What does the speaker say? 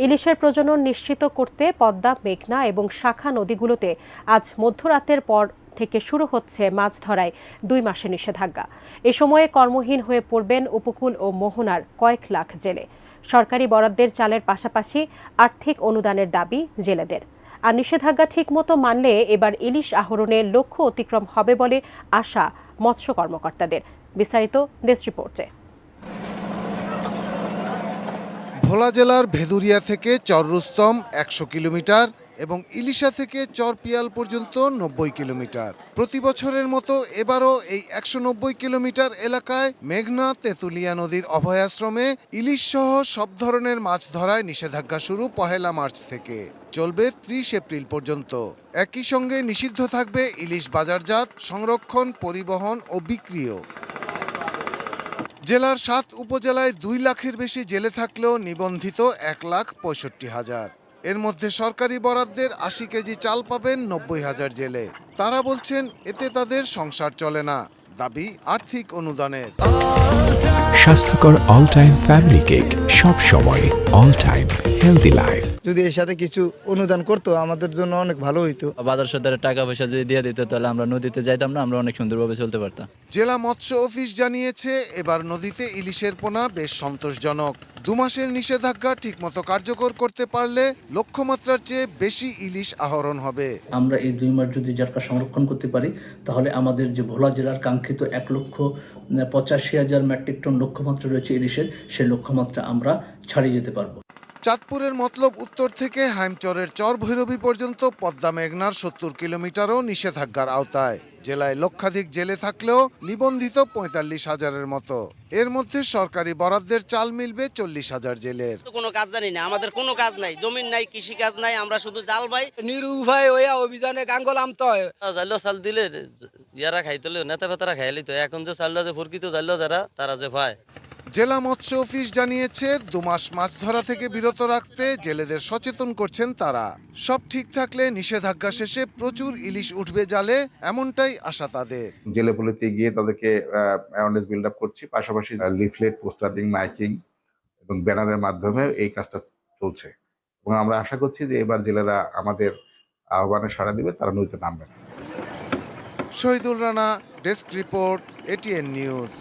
ইলিশের প্রজনন নিশ্চিত করতে পদ্মা, মেঘনা এবং শাখা নদীগুলোতে আজ মধ্যরাতের পর থেকে শুরু হচ্ছে মাছ ধরায় 2 মাসের নিষেধাজ্ঞা। এ সময়ে কর্মহীন হয়ে পড়বেন উপকূল ও মোহনার কয়েক লাখ জেলে। সরকারি বরাদ্দের চালের পাশাপাশি আর্থিক অনুদানের দাবি জেলেদের। আর নিষেধাজ্ঞা ঠিকমতো মানলে এবার ইলিশ আহরণের লক্ষ্য অতিক্রম হবে বলে আশা মৎস্য কর্মকর্তাদের। বিস্তারিত ডেস্ক রিপোর্টে। ভোলা জেলার ভেদুরিয়া থেকে চর রুস্তম 100 কিলোমিটার এবং ইলিশা থেকে চর পিয়াল পর্যন্ত 90 কিলোমিটার। প্রতি বছরের মতো এবারও এই 190 কিলোমিটার এলাকায় মেঘনা তেঁতুলিয়া নদীর অভয়াশ্রমে ইলিশ সহ সব ধরনের মাছ ধরায় নিষেধাজ্ঞা শুরু 1 মার্চ থেকে, চলবে 30 এপ্রিল পর্যন্ত। একই সঙ্গে নিষিদ্ধ থাকবে ইলিশ বাজারজাত, সংরক্ষণ, পরিবহন ও বিক্রিও। জেলার 7 উপজেলায় 2 লাখের বেশি জেলে থাকলেও নিবন্ধিত 1,65,000। এর মধ্যে সরকারি বরাদ্দের 80 কেজি চাল পাবেন 90,000 জেলে। তারা বলছেন এতে তাদের সংসার চলে না, দাবি আর্থিক অনুদানের। স্বাস্থ্যকর অল টাইম ফ্যামিলি কেক, সব সময় অল টাইম হেলদি লাইফ। যদি এর সাথে কিছু অনুদান করতো আমাদের জন্য অনেক ভালো হইতো। বাজার সদারের টাকা পয়সা যদি দিয়ে দিত তাহলে আমরা নদীতে যাইতাম না, আমরা অনেক সুন্দরভাবে চলতে পারতাম। জেলা মৎস্য অফিস জানিয়েছে এবার নদীতে ইলিশের পোনা বেশ সন্তোষজনক। 2 মাসের নিষেধাজ্ঞা ঠিকমতো কার্যকর করতে পারলে লক্ষ্যমাত্রার চেয়ে বেশি ইলিশ আহরণ হবে। আমরা এই 2 মাস যদি জাটকা সংরক্ষণ করতে পারি তাহলে আমাদের যে ভোলা জেলার কাঙ্ক্ষিত 1,85,000 মেট্রিক টন লক্ষ্যমাত্রা রয়েছে ইলিশের, সেই লক্ষ্যমাত্রা আমরা ছাড়িয়ে যেতে পারবো। চাঁদপুরের মতলব উত্তর থেকে হাইমচরের চর ভৈরবী পর্যন্ত পদ্মা মেঘনার 70 কিলোমিটারও নিষেধাজ্ঞার আওতায়। জেলায় লক্ষাধিক জেলে থাকলেও নিবন্ধিত 45,000-এর মতো। এর মধ্যে সরকারি বরাদ্দের চাল মিলবে 40,000 জেলের। কোনো কাজ জানি না, আমাদের কোনো কাজ নাই, জমিন নাই, কৃষি কাজ নাই, আমরা শুধু জাল ভাই নিরুপায় হইয়া অভিযানে গাঙ্গলাম তো জাল্লো চাল দিলে ইয়ারা খাইতলে নেতা ফেতারা খাইলি তো, এখন যে চালটা যে ফুরকিত জাল্লো যারা তারা যে পায়। জেলা মৎস্য অফিস জানিয়েছে 2 মাস মাছ ধরা থেকে বিরত রাখতে জেলেদের সচেতন করছেন তারা। সব ঠিক থাকলে নিষেধাজ্ঞা শেষে প্রচুর ইলিশ উঠবে জালে, এমনটাই আশা তাদের। জেলেগুলোতে গিয়ে তাদেরকে অ্যাওয়ারনেস বিল্ড আপ করছি, পাশাপাশি লিফলেট, পোস্টারিং, মাইকিং এবং ব্যানারের মাধ্যমে এই কাজটা চলছে এবং আমরা আশা করছি যে এবার জেলেরা আমাদের আহ্বানে সাড়া দিবে, তারা নদীতে নামবে না। Shahidul Rana, desk report, ATN news.